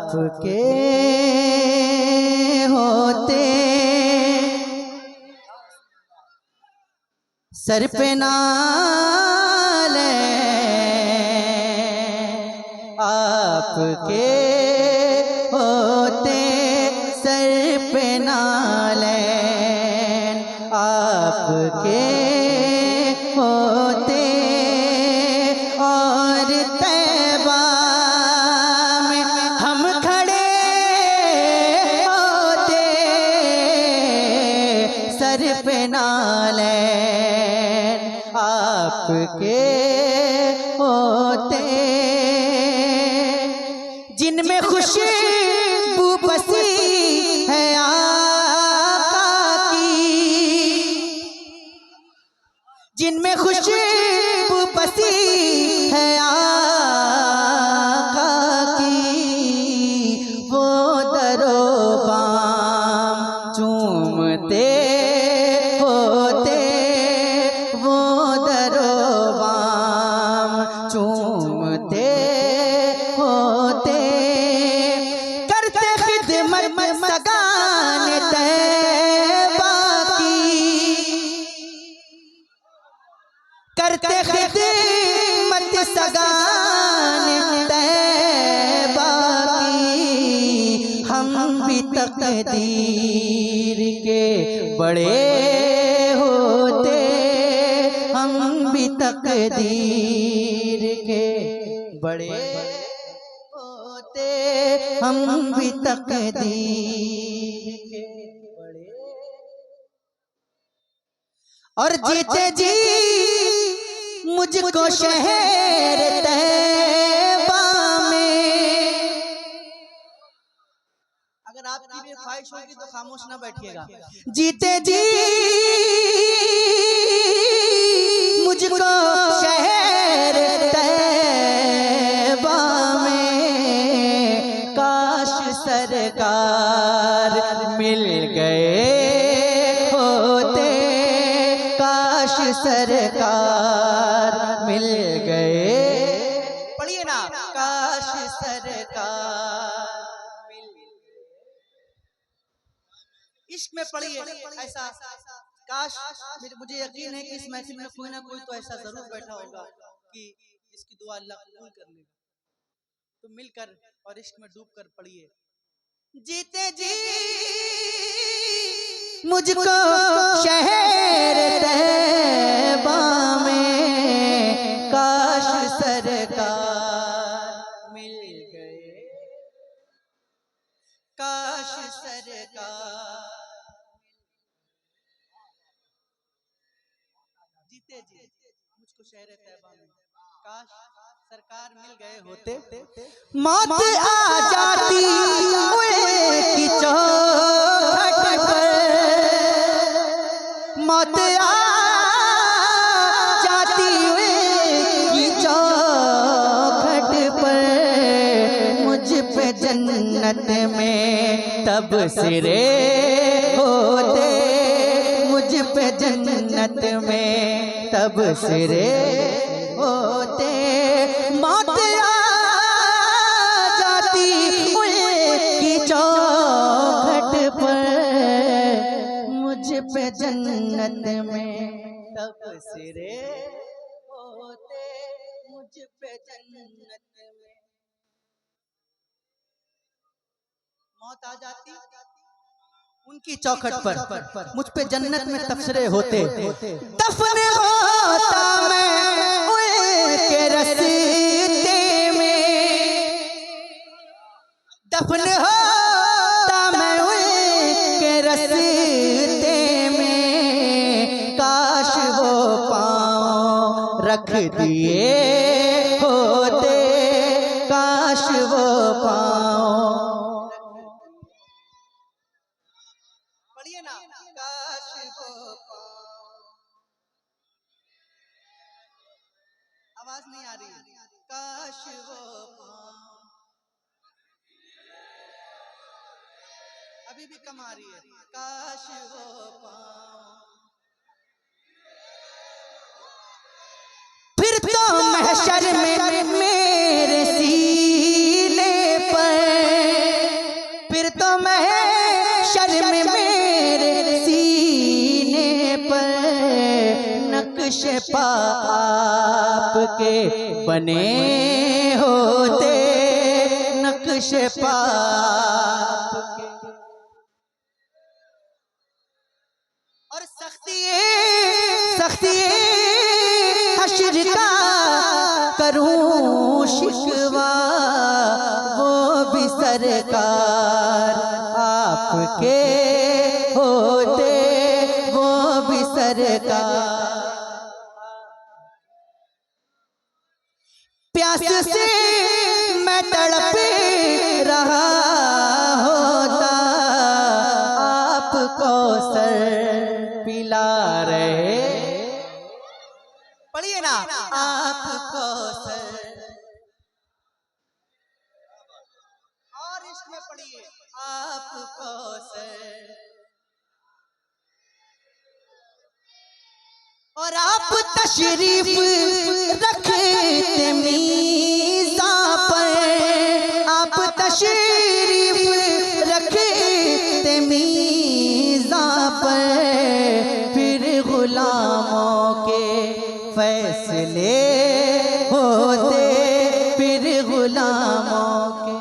आपके होते सर पे नाले, आपके होते सर पे नाले, आपके होते और तैबा में हम खड़े होते सर पे नाले, आपके होते जिनमें खुशबू बसी है आका की, जिनमें खुशबू बसी है आका की, वो दरो बाम चूमते होते, वो दरो बाम चूमते होते, करते खिदमत सगाने तैबा की, करते खिदमत सगाने तैबा की, हम भी तकदीर के बड़े होते, हम भी तकदीर के बड़े होते, हम भी तकदीर के बड़े, और जीते जी मुझको शहर तैबा में, अगर आपकी भी ख्वाहिश होगी तो खामोश ना बैठिएगा, जीते जी मुझको शहर तैबा में, काश सरकार मिल गए होते, काश सरकार मिल गए, पढ़िए ना, काश सरकार मिल गए, इश्क में पढ़िए ऐसा, काश, मुझे यकीन है कि इस महफिल में कोई ना कोई तो ऐसा जरूर बैठा होगा कि इसकी दुआ अल्लाह कबूल कर लेगा, तो मिलकर और इश्क में डूबकर पढ़िए, जीते जी मुझको शहर तैबा में, काश सरकार मिल गए, काश सरकार, जीते जी मुझको शहर तैबा में, काश सरकार मिल गए होते, मौत आ जाती की चौखट पर, मौत आ जाती की चौखट पर, मुझ पे जन्नत में तब सिरे होते, मुझ पे जन्नत में तब सिरे होते, मौत आ जाती की चौखट पर, मुझ पे जन्नत में तब सिरे होते, मुझ पे जन्नत में मौत आ जाती उनकी चौखट पर, मुझ पे जन्नत में तबसरे होते, दफन होता मैं उनके रस्ते में, दफन होता मैं उनके रस्ते में, काश वो पाँव रख दिए होते, काश वो पाँव, पढ़िए ना, काश वो पाँव, आवाज नहीं आ रही, काश वो पाँव, अभी भी कम आ रही है, काश वो पाँव, फिर तो महशर में मेरे सीने पर पा आपके बने होते, नक्श पा और सख्ती हश्र का करूं शिकवा, वो भी सरकार आपके होते, वो भी सरकार। प्यास से मैं तड़प रहा होता, आप कौसर पिला रहे, पढ़िए ना, आप कौसर और इसमें पढ़िए, आप कौसर और आप तशरीफ रखते मीज़ां पर, आप तशरीफ रखते मीज़ां पर, फिर गुलामों के फैसले होते, फिर गुलामों के।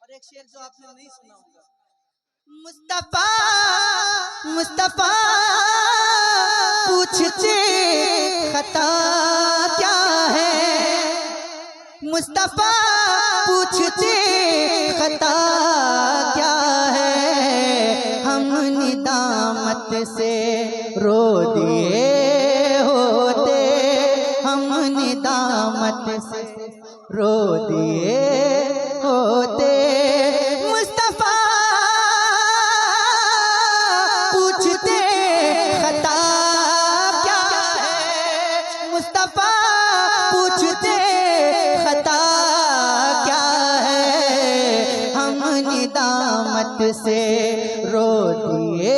और एक शेर जो आपने नहीं सुना होगा, मुस्तफा मुस्तफा पूछते खता क्या है, मुस्तफा पूछते खता क्या है, हम निदामत से रो दिए होते, हम निदामत से रो दिए होते, मुस्तफा पूछते खता क्या है, मुस्तफा पूछते खता क्या है, हम निदामत से रो दिए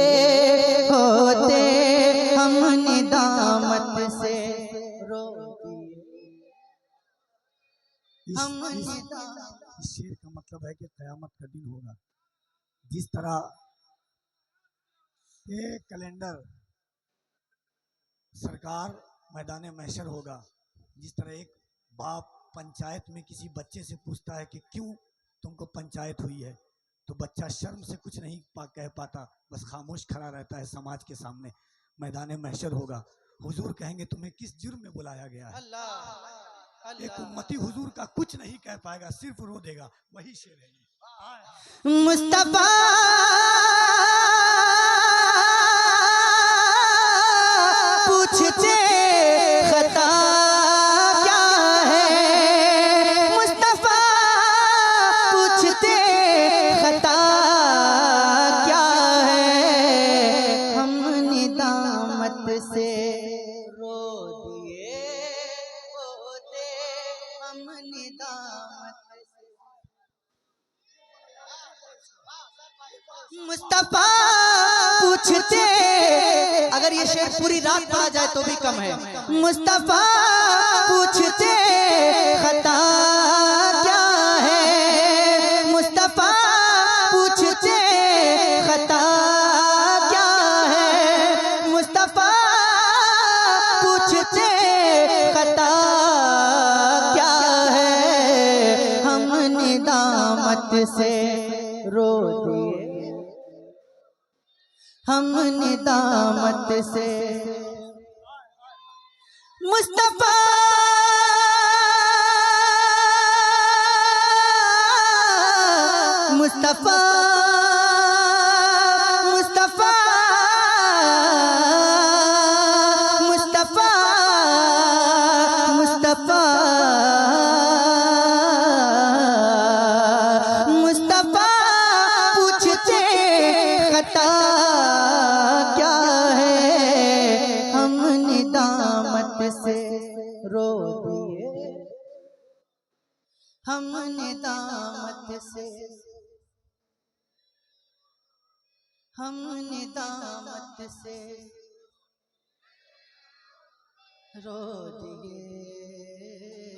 होते, हम निदामत से रो दिए, हम निदामत। इस शेर का मतलब है कि क़यामत का दिन होगा। जिस तरह ये कैलेंडर सरकार मैदान महशर होगा, जिस तरह एक बाप पंचायत में किसी बच्चे से पूछता है कि क्यों तुमको पंचायत हुई है, तो बच्चा शर्म से कुछ नहीं कह पाता, बस खामोश खड़ा रहता है समाज के सामने। मैदान महशर होगा, हुजूर कहेंगे तुम्हें किस जुर्म में बुलाया गया है। एक उम्मती हुजूर का कुछ नहीं कह पाएगा, सिर्फ रो देगा। वही शेर है ये। मुस्तफा पूछते खता क्या है, मुस्तफा पूछते खता क्या है, हम निदामत से रो दिए होते, हम निदामत से। मुस्तफा पूछते, अगर ये शेर पूरी रात पढ़ा जाए तो भी कम है, मुस्तफा पूछते खता क्या है, मुस्तफा पूछते खता क्या है, मुस्तफा पूछते खता क्या है, हम निदामत से रो दिए, हम निदामत से। मुस्तफा मुस्तफा मुस्तफा मुस्तफा मुस्तफा मुस्तफा पूछते खता क्या है, हम निदामत से रो दिए, हम निदामत से, हम निदामत से रो दिए।